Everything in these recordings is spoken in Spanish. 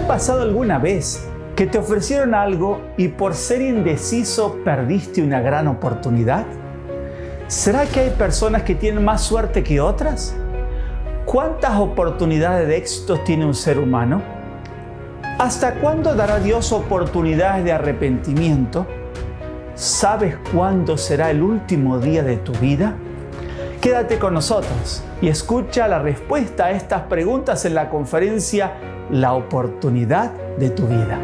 ha pasado alguna vez que te ofrecieron algo y por ser indeciso perdiste una gran oportunidad? ¿Será que hay personas que tienen más suerte que otras? ¿Cuántas oportunidades de éxito tiene un ser humano? ¿Hasta cuándo dará Dios oportunidades de arrepentimiento? ¿Sabes cuándo será el último día de tu vida? Quédate con nosotros y escucha la respuesta a estas preguntas en la conferencia La oportunidad de tu vida.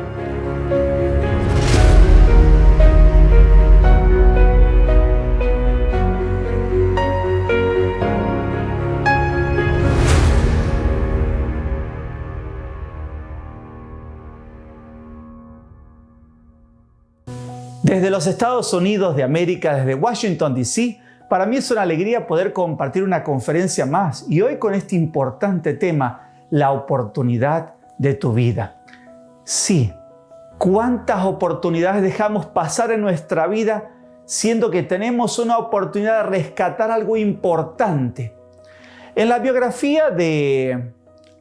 Desde los Estados Unidos de América, desde Washington, D.C., para mí es una alegría poder compartir una conferencia más y hoy con este importante tema, la oportunidad de tu vida. Sí, ¿cuántas oportunidades dejamos pasar en nuestra vida siendo que tenemos una oportunidad de rescatar algo importante? En la biografía de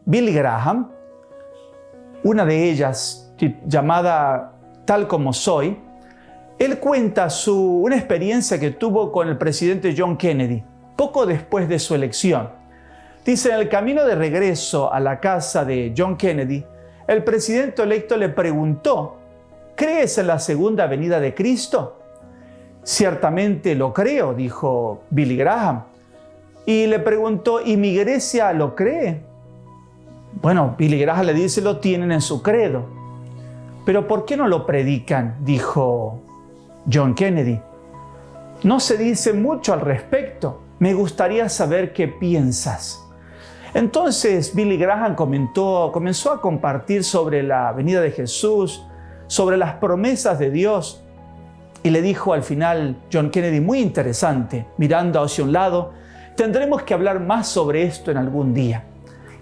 Billy Graham, una de ellas llamada Tal como soy, él cuenta una experiencia que tuvo con el presidente John Kennedy, poco después de su elección. Dice, en el camino de regreso a la casa de John Kennedy, el presidente electo le preguntó, ¿crees en la segunda venida de Cristo? Ciertamente lo creo, dijo Billy Graham. Y le preguntó, ¿y mi iglesia lo cree? Bueno, Billy Graham le dice, lo tienen en su credo. ¿Pero por qué no lo predican? Dijo John Kennedy. No se dice mucho al respecto. Me gustaría saber qué piensas. Entonces Billy Graham comenzó a compartir sobre la venida de Jesús, sobre las promesas de Dios. Y le dijo al final John Kennedy, muy interesante, mirando hacia un lado, tendremos que hablar más sobre esto en algún día.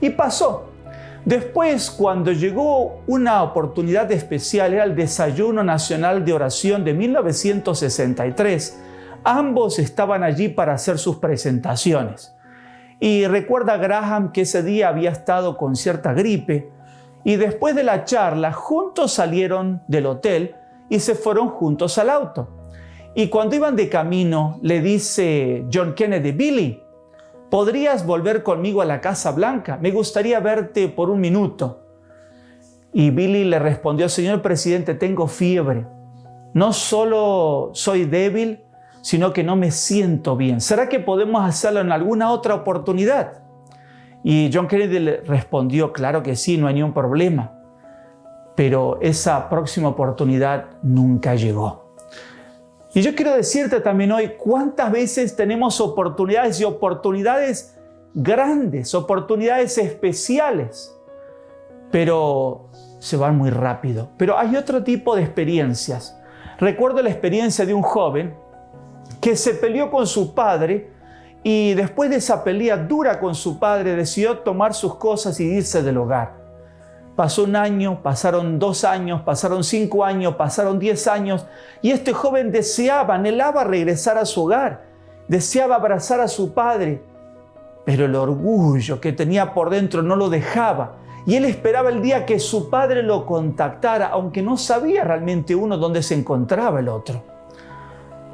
Y pasó. Después, cuando llegó una oportunidad especial, era el Desayuno Nacional de Oración de 1963, ambos estaban allí para hacer sus presentaciones. Y recuerda Graham que ese día había estado con cierta gripe y después de la charla juntos salieron del hotel y se fueron juntos al auto. Y cuando iban de camino le dice John Kennedy, Billy, ¿podrías volver conmigo a la Casa Blanca? Me gustaría verte por un minuto. Y Billy le respondió, señor presidente, tengo fiebre. No solo soy débil, sino que no me siento bien. ¿Será que podemos hacerlo en alguna otra oportunidad? Y John Kennedy le respondió, claro que sí, no hay ningún problema. Pero esa próxima oportunidad nunca llegó. Y yo quiero decirte también hoy, ¿cuántas veces tenemos oportunidades y oportunidades grandes, oportunidades especiales? Pero se van muy rápido. Pero hay otro tipo de experiencias. Recuerdo la experiencia de un joven que se peleó con su padre y después de esa pelea dura con su padre decidió tomar sus cosas y irse del hogar. Pasó un año, pasaron 2 años, pasaron 5 años, pasaron 10 años y este joven anhelaba regresar a su hogar, deseaba abrazar a su padre, pero el orgullo que tenía por dentro no lo dejaba y él esperaba el día que su padre lo contactara, aunque no sabía realmente uno dónde se encontraba el otro.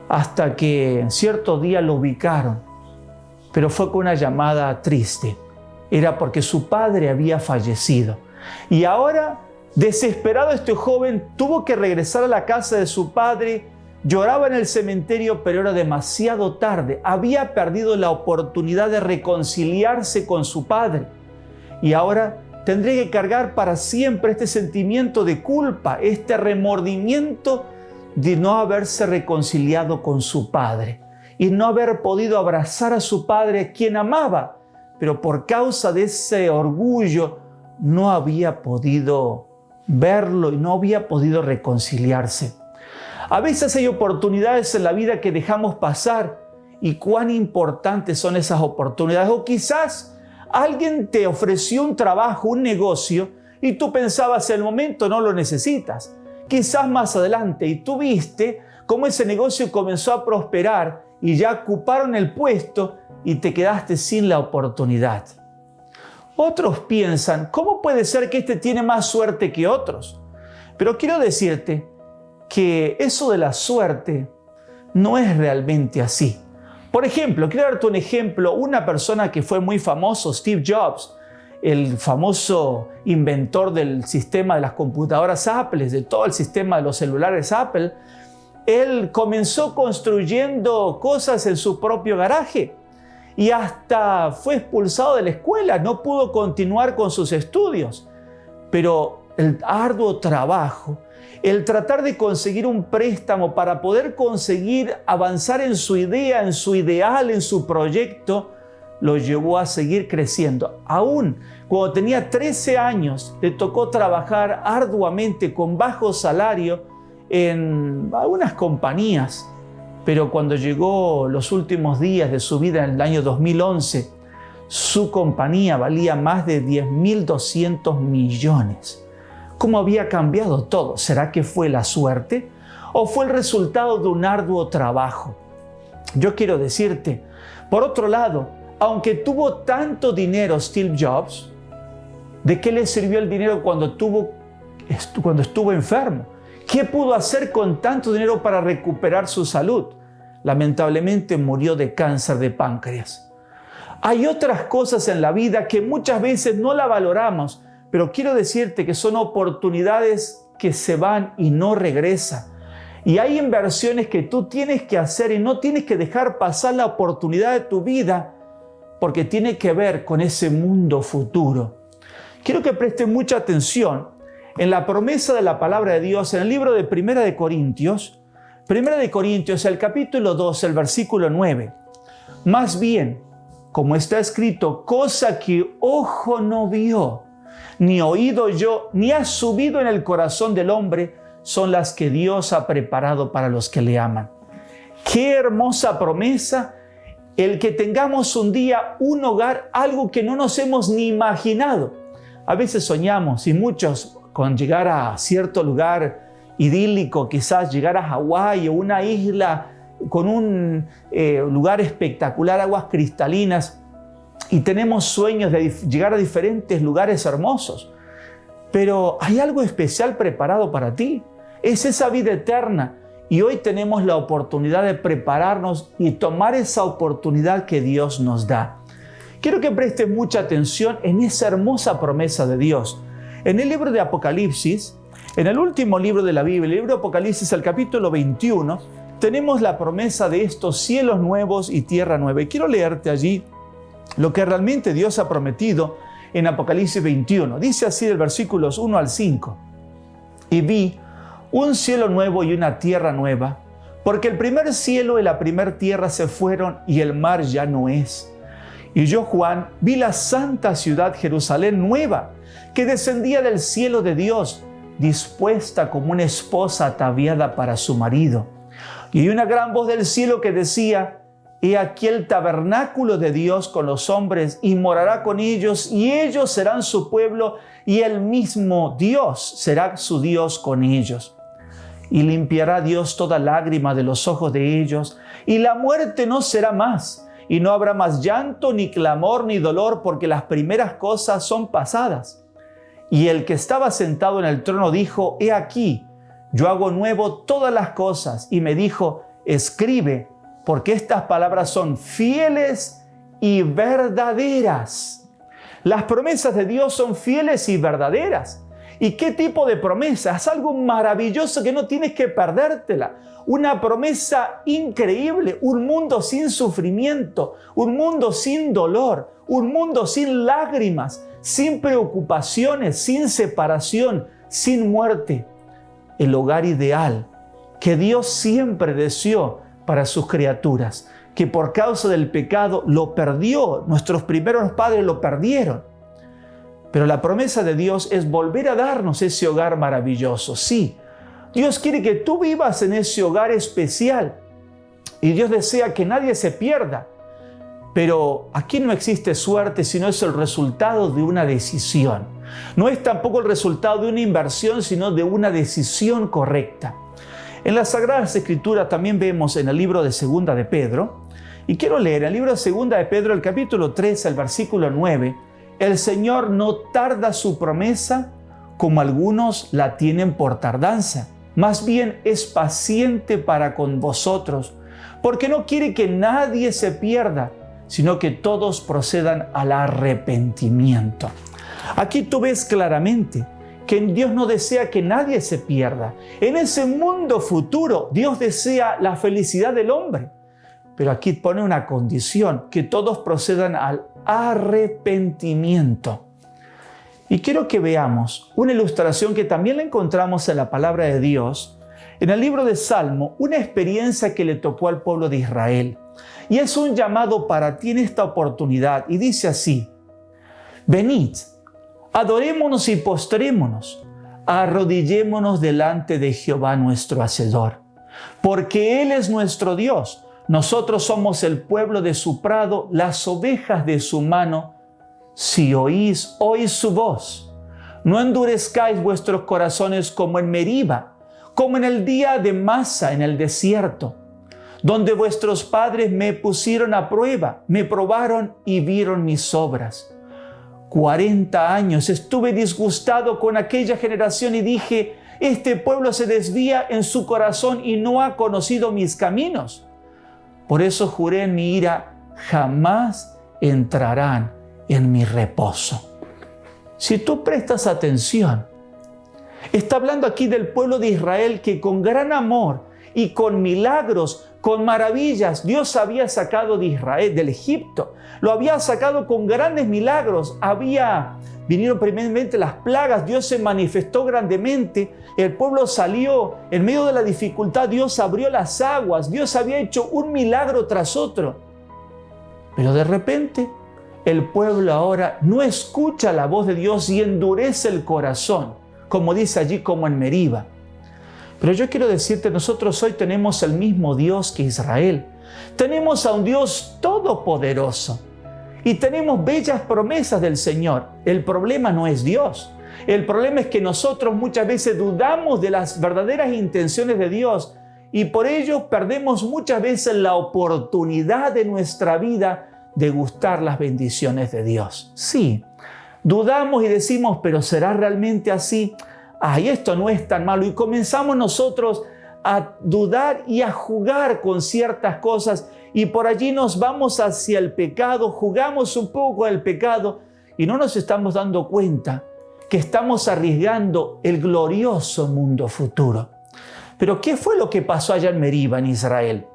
Hasta que cierto día lo ubicaron, pero fue con una llamada triste. Era porque su padre había fallecido. Y ahora, desesperado, este joven tuvo que regresar a la casa de su padre, lloraba en el cementerio, pero era demasiado tarde. Había perdido la oportunidad de reconciliarse con su padre. Y ahora tendría que cargar para siempre este sentimiento de culpa, este remordimiento de no haberse reconciliado con su padre y no haber podido abrazar a su padre, a quien amaba, pero por causa de ese orgullo no había podido verlo y no había podido reconciliarse. A veces hay oportunidades en la vida que dejamos pasar y cuán importantes son esas oportunidades. O quizás alguien te ofreció un trabajo, un negocio y tú pensabas en el momento no lo necesitas. Quizás más adelante y tú viste cómo ese negocio comenzó a prosperar y ya ocuparon el puesto y te quedaste sin la oportunidad. Otros piensan, ¿cómo puede ser que este tiene más suerte que otros? Pero quiero decirte que eso de la suerte no es realmente así. Por ejemplo, quiero darte un ejemplo, una persona que fue muy famoso, Steve Jobs, el famoso inventor del sistema de las computadoras Apple, de todo el sistema de los celulares Apple. Él comenzó construyendo cosas en su propio garaje y hasta fue expulsado de la escuela, no pudo continuar con sus estudios. Pero el arduo trabajo, el tratar de conseguir un préstamo para poder conseguir avanzar en su idea, en su ideal, en su proyecto, lo llevó a seguir creciendo. Aún cuando tenía 13 años, le tocó trabajar arduamente con bajo salario en algunas compañías. Pero cuando llegó los últimos días de su vida en el año 2011, su compañía valía más de 10.200 millones. ¿Cómo había cambiado todo? ¿Será que fue la suerte o fue el resultado de un arduo trabajo? Yo quiero decirte, por otro lado, aunque tuvo tanto dinero Steve Jobs, ¿de qué le sirvió el dinero cuando estuvo enfermo? ¿Qué pudo hacer con tanto dinero para recuperar su salud? Lamentablemente murió de cáncer de páncreas. Hay otras cosas en la vida que muchas veces no la valoramos, pero quiero decirte que son oportunidades que se van y no regresan. Y hay inversiones que tú tienes que hacer y no tienes que dejar pasar la oportunidad de tu vida porque tiene que ver con ese mundo futuro. Quiero que prestes mucha atención en la promesa de la palabra de Dios en el libro de Primera de Corintios, el capítulo 2, el versículo 9. Más bien, como está escrito, cosa que ojo no vio, ni oído yo, ni ha subido en el corazón del hombre, son las que Dios ha preparado para los que le aman. ¡Qué hermosa promesa! El que tengamos un día un hogar, algo que no nos hemos ni imaginado. A veces soñamos, y muchos, con llegar a cierto lugar idílico, quizás llegar a Hawái o una isla con un lugar espectacular, aguas cristalinas, y tenemos sueños de llegar a diferentes lugares hermosos. Pero hay algo especial preparado para ti. Es esa vida eterna. Y hoy tenemos la oportunidad de prepararnos y tomar esa oportunidad que Dios nos da. Quiero que prestes mucha atención en esa hermosa promesa de Dios. En el libro de Apocalipsis, en el último libro de la Biblia, el libro de Apocalipsis, el capítulo 21, tenemos la promesa de estos cielos nuevos y tierra nueva. Y quiero leerte allí lo que realmente Dios ha prometido en Apocalipsis 21. Dice así del versículos 1 al 5. Y vi un cielo nuevo y una tierra nueva, porque el primer cielo y la primera tierra se fueron y el mar ya no es. Y yo, Juan, vi la santa ciudad Jerusalén nueva, que descendía del cielo de Dios, dispuesta como una esposa ataviada para su marido. Y hay una gran voz del cielo que decía: He aquí el tabernáculo de Dios con los hombres, y morará con ellos, y ellos serán su pueblo, y el mismo Dios será su Dios con ellos. Y limpiará Dios toda lágrima de los ojos de ellos, y la muerte no será más, y no habrá más llanto, ni clamor, ni dolor, porque las primeras cosas son pasadas. Y el que estaba sentado en el trono dijo: He aquí, yo hago nuevo todas las cosas. Y me dijo: Escribe, porque estas palabras son fieles y verdaderas. Las promesas de Dios son fieles y verdaderas. ¿Y qué tipo de promesa? Es algo maravilloso que no tienes que perdértela. Una promesa increíble, un mundo sin sufrimiento, un mundo sin dolor, un mundo sin lágrimas, sin preocupaciones, sin separación, sin muerte. El hogar ideal que Dios siempre deseó para sus criaturas, que por causa del pecado lo perdió. Nuestros primeros padres lo perdieron. Pero la promesa de Dios es volver a darnos ese hogar maravilloso. Sí, Dios quiere que tú vivas en ese hogar especial. Y Dios desea que nadie se pierda. Pero aquí no existe suerte, sino es el resultado de una decisión. No es tampoco el resultado de una inversión, sino de una decisión correcta. En las Sagradas Escrituras también vemos en el libro de Segunda de Pedro, y quiero leer el libro de Segunda de Pedro, el capítulo 3, el versículo 9, El Señor no tarda su promesa como algunos la tienen por tardanza. Más bien es paciente para con vosotros, porque no quiere que nadie se pierda, sino que todos procedan al arrepentimiento. Aquí tú ves claramente que Dios no desea que nadie se pierda. En ese mundo futuro, Dios desea la felicidad del hombre. Pero aquí pone una condición, que todos procedan al arrepentimiento. Y quiero que veamos una ilustración que también la encontramos en la palabra de Dios, en el libro de Salmo, una experiencia que le tocó al pueblo de Israel. Y es un llamado para ti en esta oportunidad. Y dice así: venid, adorémonos y postrémonos, arrodillémonos delante de Jehová nuestro Hacedor, porque Él es nuestro Dios. Nosotros somos el pueblo de su prado, las ovejas de su mano. Si oís su voz. No endurezcáis vuestros corazones como en Meriba, como en el día de Masa en el desierto, donde vuestros padres me pusieron a prueba, me probaron y vieron mis obras. 40 años estuve disgustado con aquella generación y dije: este pueblo se desvía en su corazón y no ha conocido mis caminos. Por eso juré en mi ira: jamás entrarán en mi reposo. Si tú prestas atención, está hablando aquí del pueblo de Israel que con gran amor y con milagros, con maravillas, Dios había sacado de Israel, del Egipto. Lo había sacado con grandes milagros. Vinieron primeramente las plagas, Dios se manifestó grandemente, el pueblo salió, en medio de la dificultad Dios abrió las aguas, Dios había hecho un milagro tras otro. Pero de repente el pueblo ahora no escucha la voz de Dios y endurece el corazón, como dice allí, como en Meriba. Pero yo quiero decirte, nosotros hoy tenemos el mismo Dios que Israel. Tenemos a un Dios todopoderoso y tenemos bellas promesas del Señor. El problema no es Dios. El problema es que nosotros muchas veces dudamos de las verdaderas intenciones de Dios y por ello perdemos muchas veces la oportunidad de nuestra vida de gustar las bendiciones de Dios. Sí, dudamos y decimos: pero ¿será realmente así? Ay, esto no es tan malo. Y comenzamos nosotros a dudar y a jugar con ciertas cosas y por allí nos vamos hacia el pecado, jugamos un poco al pecado y no nos estamos dando cuenta que estamos arriesgando el glorioso mundo futuro. Pero ¿qué fue lo que pasó allá en Meriba, en Israel?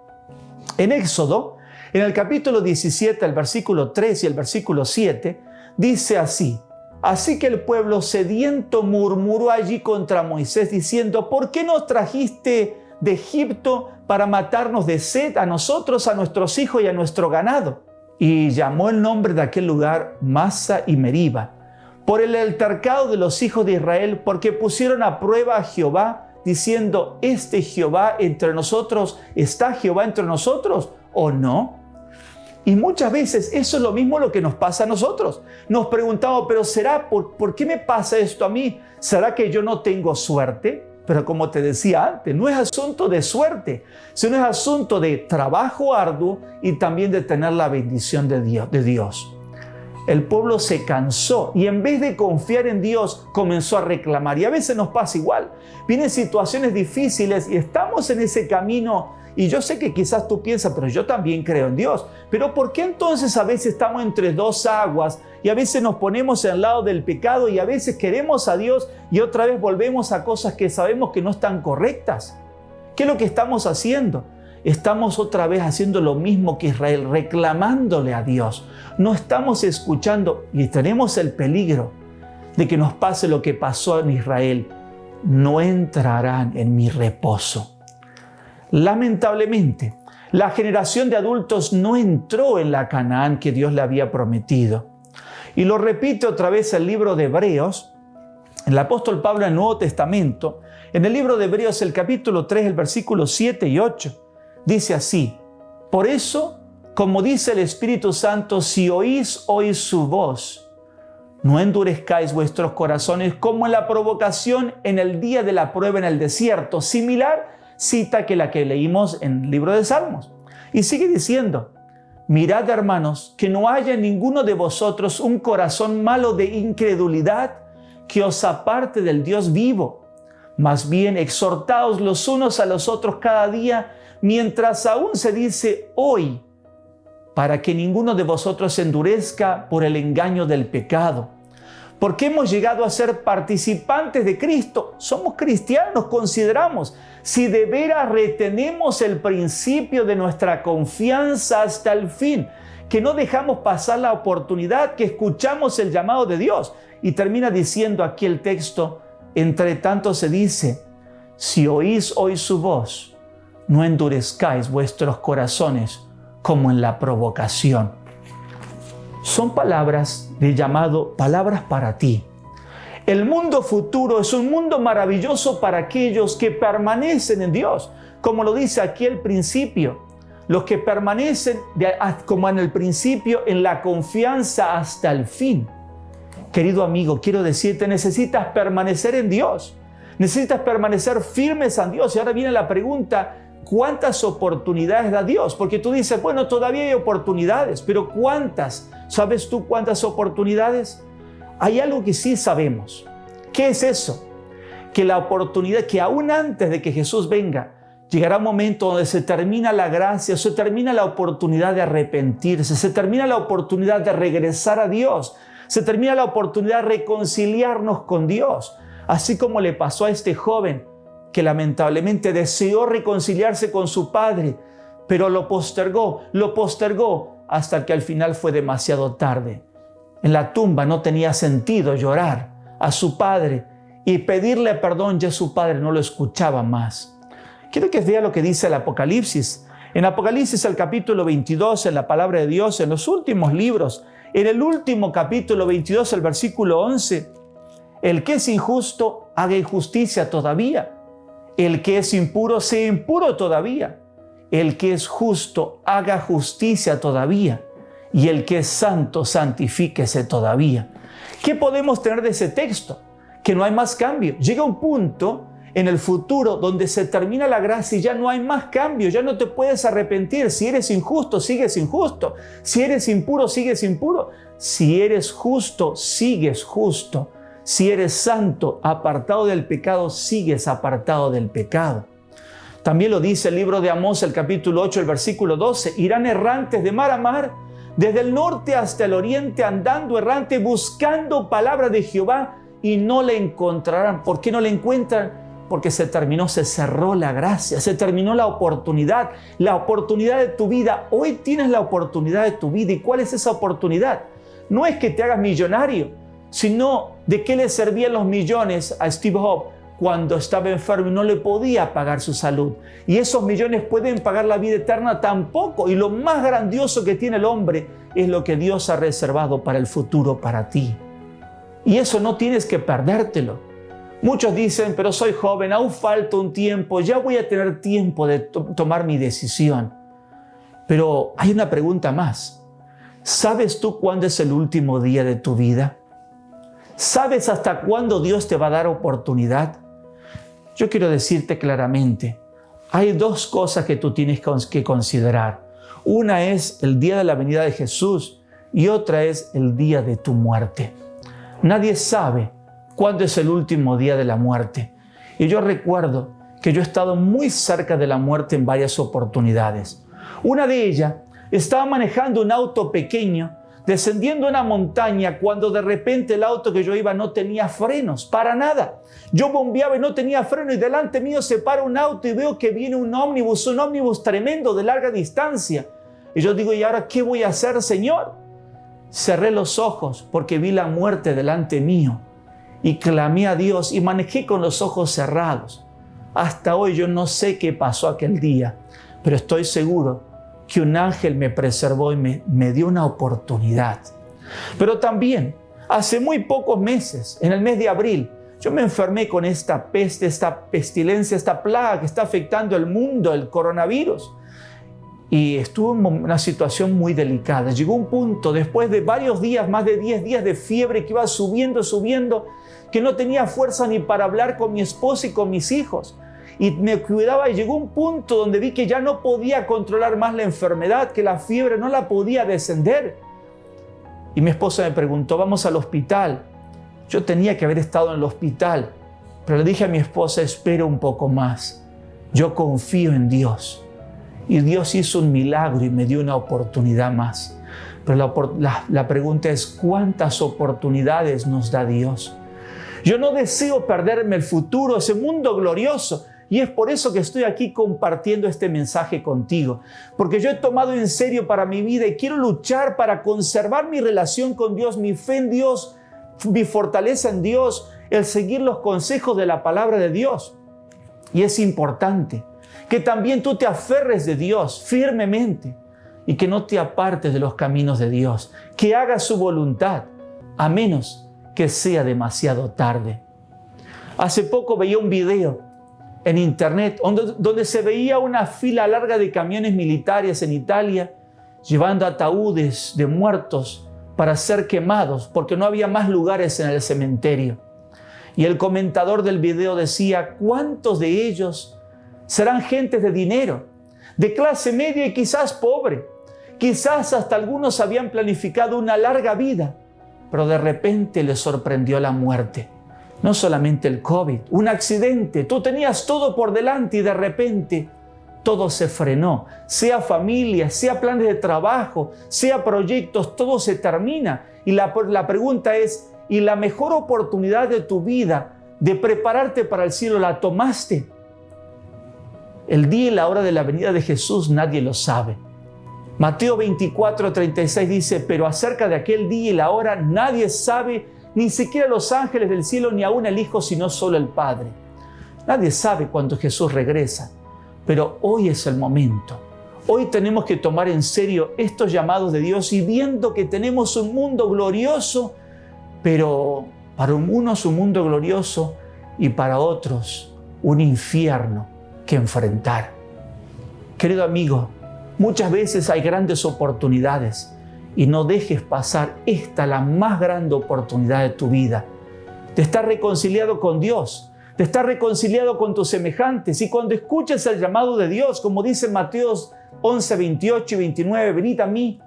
En Éxodo, en el capítulo 17, el versículo 3 y el versículo 7, dice así: así que el pueblo sediento murmuró allí contra Moisés diciendo: ¿por qué nos trajiste de Egipto para matarnos de sed a nosotros, a nuestros hijos y a nuestro ganado? Y llamó el nombre de aquel lugar Masa y Meriba, por el altercado de los hijos de Israel, porque pusieron a prueba a Jehová, diciendo: ¿está Jehová entre nosotros o no? Y muchas veces eso es lo mismo lo que nos pasa a nosotros. Nos preguntamos: ¿pero será por qué me pasa esto a mí? ¿Será que yo no tengo suerte? Pero como te decía antes, no es asunto de suerte, sino es asunto de trabajo arduo y también de tener la bendición de Dios. El pueblo se cansó y en vez de confiar en Dios comenzó a reclamar. Y a veces nos pasa igual. Vienen situaciones difíciles y estamos en ese camino. Y yo sé que quizás tú piensas: pero yo también creo en Dios. Pero ¿por qué entonces a veces estamos entre dos aguas y a veces nos ponemos al lado del pecado y a veces queremos a Dios y otra vez volvemos a cosas que sabemos que no están correctas? ¿Qué es lo que estamos haciendo? Estamos otra vez haciendo lo mismo que Israel, reclamándole a Dios. No estamos escuchando y tenemos el peligro de que nos pase lo que pasó en Israel. No entrarán en mi reposo. Lamentablemente, la generación de adultos no entró en la Canaán que Dios le había prometido. Y lo repite otra vez el libro de Hebreos, el apóstol Pablo en el Nuevo Testamento, en el libro de Hebreos, el capítulo 3, el versículo 7 y 8, dice así: por eso, como dice el Espíritu Santo, si oís hoy su voz, no endurezcáis vuestros corazones como en la provocación en el día de la prueba en el desierto. Similar cita que la que leímos en el libro de Salmos. Y sigue diciendo: Mirad, hermanos, que no haya en ninguno de vosotros un corazón malo de incredulidad que os aparte del Dios vivo. Más bien, exhortaos los unos a los otros cada día, mientras aún se dice hoy, para que ninguno de vosotros se endurezca por el engaño del pecado. Porque hemos llegado a ser participantes de Cristo. Somos cristianos, consideramos. Si de veras retenemos el principio de nuestra confianza hasta el fin, que no dejamos pasar la oportunidad, que escuchamos el llamado de Dios. Y termina diciendo aquí el texto, entre tanto se dice, si oís hoy su voz, no endurezcáis vuestros corazones como en la provocación. Son palabras de llamado, palabras para ti. El mundo futuro es un mundo maravilloso para aquellos que permanecen en Dios, como lo dice aquí el principio. Los que permanecen, como en el principio, en la confianza hasta el fin. Querido amigo, quiero decirte, necesitas permanecer en Dios. Necesitas permanecer firmes en Dios. Y ahora viene la pregunta, ¿cuántas oportunidades da Dios? Porque tú dices, bueno, todavía hay oportunidades, pero ¿cuántas? ¿Sabes tú cuántas oportunidades? Hay algo que sí sabemos. ¿Qué es eso? Que la oportunidad, que aún antes de que Jesús venga, llegará un momento donde se termina la gracia, se termina la oportunidad de arrepentirse, se termina la oportunidad de regresar a Dios, se termina la oportunidad de reconciliarnos con Dios. Así como le pasó a este joven que lamentablemente deseó reconciliarse con su padre, pero lo postergó hasta que al final fue demasiado tarde. En la tumba no tenía sentido llorar a su padre y pedirle perdón, ya su padre no lo escuchaba más. Quiero que vea lo que dice el Apocalipsis. En Apocalipsis, el capítulo 22, en la palabra de Dios, en los últimos libros, en el último capítulo 22, el versículo 11, el que es injusto, haga injusticia todavía. El que es impuro, sea impuro todavía. El que es justo, haga justicia todavía. Y el que es santo, santifíquese todavía. ¿Qué podemos tener de ese texto? Que no hay más cambio. Llega un punto en el futuro donde se termina la gracia y ya no hay más cambio, ya no te puedes arrepentir. Si eres injusto, sigues injusto. Si eres impuro, sigues impuro. Si eres justo, sigues justo. Si eres santo, apartado del pecado, sigues apartado del pecado. También lo dice el libro de Amós, el capítulo 8, el versículo 12. Irán errantes de mar a mar, desde el norte hasta el oriente, andando errante, buscando palabra de Jehová, y no le encontrarán. ¿Por qué no le encuentran? Porque se cerró la gracia, se terminó la oportunidad de tu vida. Hoy tienes la oportunidad de tu vida. ¿Y cuál es esa oportunidad? No es que te hagas millonario, sino de qué le servían los millones a Steve Jobs cuando estaba enfermo y no le podía pagar su salud. Y esos millones pueden pagar la vida eterna tampoco. Y lo más grandioso que tiene el hombre es lo que Dios ha reservado para el futuro para ti. Y eso no tienes que perdértelo. Muchos dicen, pero soy joven, aún falta un tiempo, ya voy a tener tiempo de tomar mi decisión. Pero hay una pregunta más. ¿Sabes tú cuándo es el último día de tu vida? ¿Sabes hasta cuándo Dios te va a dar oportunidad? Yo quiero decirte claramente, hay dos cosas que tú tienes que considerar. Una es el día de la venida de Jesús y otra es el día de tu muerte. Nadie sabe cuándo es el último día de la muerte. Y yo recuerdo que yo he estado muy cerca de la muerte en varias oportunidades. Una de ellas, estaba manejando un auto pequeño, descendiendo una montaña, cuando de repente el auto que yo iba no tenía frenos, para nada. Yo bombeaba y no tenía freno y delante mío se para un auto y veo que viene un ómnibus tremendo de larga distancia. Y yo digo, ¿y ahora qué voy a hacer, Señor? Cerré los ojos porque vi la muerte delante mío y clamé a Dios y manejé con los ojos cerrados. Hasta hoy yo no sé qué pasó aquel día, pero estoy seguro que un ángel me preservó y me dio una oportunidad. Pero también, hace muy pocos meses, en el mes de abril, yo me enfermé con esta peste, esta pestilencia, esta plaga que está afectando el mundo, el coronavirus. Y estuve en una situación muy delicada. Llegó un punto, después de varios días, más de 10 días de fiebre que iba subiendo, que no tenía fuerza ni para hablar con mi esposa y con mis hijos. y me cuidaba, y llegó un punto donde vi que ya no podía controlar más la enfermedad, que la fiebre no la podía descender. Y mi esposa me preguntó, vamos al hospital. Yo tenía que haber estado en el hospital, pero le dije a mi esposa, espera un poco más. Yo confío en Dios. Y Dios hizo un milagro y me dio una oportunidad más. Pero la pregunta es, ¿cuántas oportunidades nos da Dios? Yo no deseo perderme el futuro, ese mundo glorioso. Y es por eso que estoy aquí compartiendo este mensaje contigo. Porque yo he tomado en serio para mi vida y quiero luchar para conservar mi relación con Dios, mi fe en Dios, mi fortaleza en Dios, el seguir los consejos de la palabra de Dios. Y es importante que también tú te aferres de Dios firmemente y que no te apartes de los caminos de Dios, que hagas su voluntad, a menos que sea demasiado tarde. Hace poco veía un video en internet donde se veía una fila larga de camiones militares en Italia llevando ataúdes de muertos para ser quemados porque no había más lugares en el cementerio. Y el comentador del video decía, ¿cuántos de ellos serán gentes de dinero, de clase media y quizás pobre? Quizás hasta algunos habían planificado una larga vida, pero de repente les sorprendió la muerte. No solamente el COVID, un accidente. Tú tenías todo por delante y de repente todo se frenó. Sea familia, sea planes de trabajo, sea proyectos, todo se termina. Y la pregunta es, ¿y la mejor oportunidad de tu vida de prepararte para el cielo la tomaste? El día y la hora de la venida de Jesús nadie lo sabe. Mateo 24:36 dice, pero acerca de aquel día y la hora nadie sabe, ni siquiera los ángeles del cielo, ni aún el Hijo, sino solo el Padre. Nadie sabe cuándo Jesús regresa, pero hoy es el momento. Hoy tenemos que tomar en serio estos llamados de Dios y viendo que tenemos un mundo glorioso, pero para unos un mundo glorioso y para otros un infierno que enfrentar. Querido amigo, muchas veces hay grandes oportunidades y no dejes pasar esta, la más grande oportunidad de tu vida, de estar reconciliado con Dios, de estar reconciliado con tus semejantes. Y cuando escuches el llamado de Dios, como dice Mateo 11:28 y 29, venid a mí,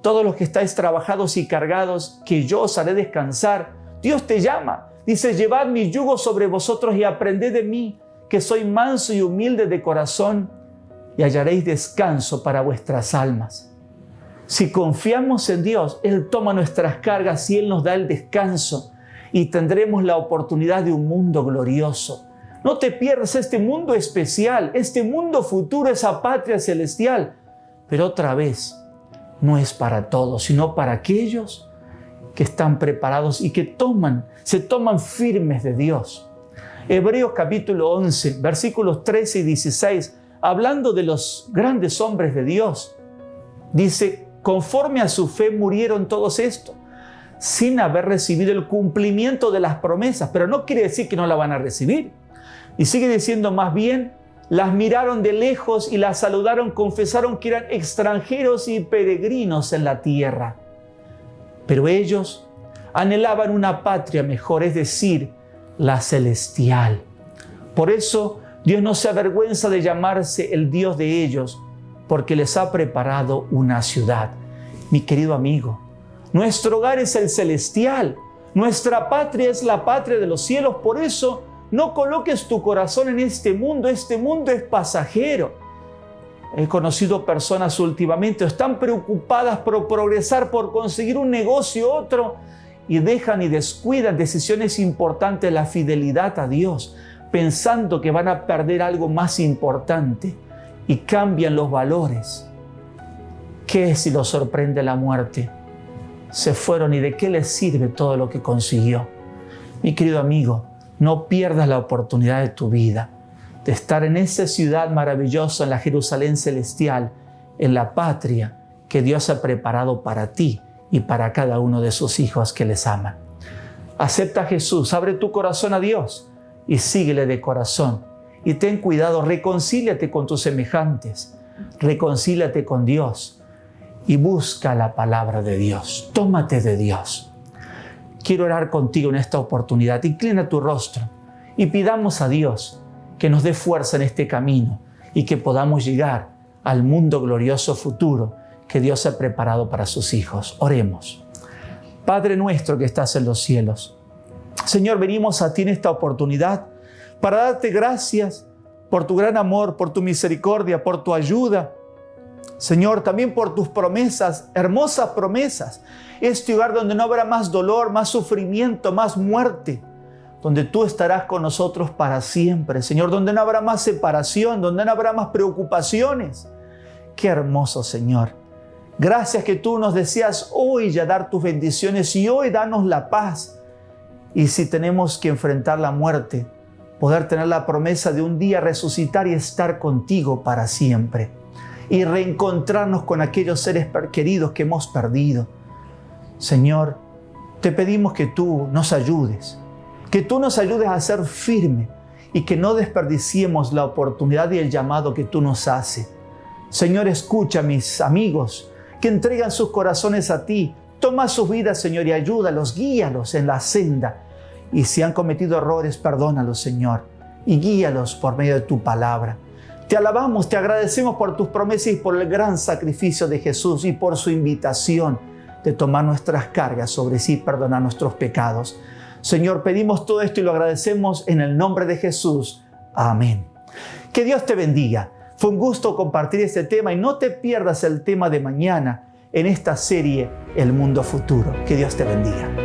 todos los que estáis trabajados y cargados, que yo os haré descansar. Dios te llama. Dice, llevad mi yugo sobre vosotros y aprended de mí, que soy manso y humilde de corazón, y hallaréis descanso para vuestras almas. Si confiamos en Dios, Él toma nuestras cargas y Él nos da el descanso y tendremos la oportunidad de un mundo glorioso. No te pierdas este mundo especial, este mundo futuro, esa patria celestial. Pero otra vez, no es para todos, sino para aquellos que están preparados y que se toman firmes de Dios. Hebreos capítulo 11, versículos 13 y 16, hablando de los grandes hombres de Dios, dice, conforme a su fe murieron todos estos, sin haber recibido el cumplimiento de las promesas, pero no quiere decir que no la van a recibir. Y sigue diciendo más bien, las miraron de lejos y las saludaron, confesaron que eran extranjeros y peregrinos en la tierra. Pero ellos anhelaban una patria mejor, es decir, la celestial. Por eso Dios no se avergüenza de llamarse el Dios de ellos, porque les ha preparado una ciudad. Mi querido amigo, nuestro hogar es el celestial, nuestra patria es la patria de los cielos. Por eso no coloques tu corazón en este mundo es pasajero. He conocido personas últimamente, están preocupadas por progresar, por conseguir un negocio, otro, y dejan y descuidan decisiones importantes, la fidelidad a Dios, pensando que van a perder algo más importante y cambian los valores. ¿Qué si los sorprende la muerte? Se fueron y ¿de qué les sirve todo lo que consiguió? Mi querido amigo, no pierdas la oportunidad de tu vida, de estar en esa ciudad maravillosa, en la Jerusalén celestial, en la patria que Dios ha preparado para ti y para cada uno de sus hijos que les aman. Acepta a Jesús, abre tu corazón a Dios y síguele de corazón. Y ten cuidado, reconcíliate con tus semejantes, reconcíliate con Dios y busca la palabra de Dios. Tómate de Dios. Quiero orar contigo en esta oportunidad. Inclina tu rostro y pidamos a Dios que nos dé fuerza en este camino y que podamos llegar al mundo glorioso futuro que Dios ha preparado para sus hijos. Oremos. Padre nuestro que estás en los cielos, Señor, venimos a ti en esta oportunidad para darte gracias por tu gran amor, por tu misericordia, por tu ayuda. Señor, también por tus promesas, hermosas promesas. Este hogar donde no habrá más dolor, más sufrimiento, más muerte, donde tú estarás con nosotros para siempre. Señor, donde no habrá más separación, donde no habrá más preocupaciones. Qué hermoso, Señor. Gracias que tú nos deseas hoy ya dar tus bendiciones y hoy danos la paz. Y si tenemos que enfrentar la muerte, poder tener la promesa de un día resucitar y estar contigo para siempre. Y reencontrarnos con aquellos seres queridos que hemos perdido. Señor, te pedimos que tú nos ayudes. Que tú nos ayudes a ser firmes y que no desperdiciemos la oportunidad y el llamado que tú nos haces. Señor, escucha a mis amigos que entregan sus corazones a ti. Toma sus vidas, Señor, y ayúdalos, guíalos en la senda. Y si han cometido errores, perdónalos, Señor, y guíalos por medio de tu palabra. Te alabamos, te agradecemos por tus promesas y por el gran sacrificio de Jesús y por su invitación de tomar nuestras cargas sobre sí y perdonar nuestros pecados. Señor, pedimos todo esto y lo agradecemos en el nombre de Jesús. Amén. Que Dios te bendiga. Fue un gusto compartir este tema y no te pierdas el tema de mañana en esta serie El Mundo Futuro. Que Dios te bendiga.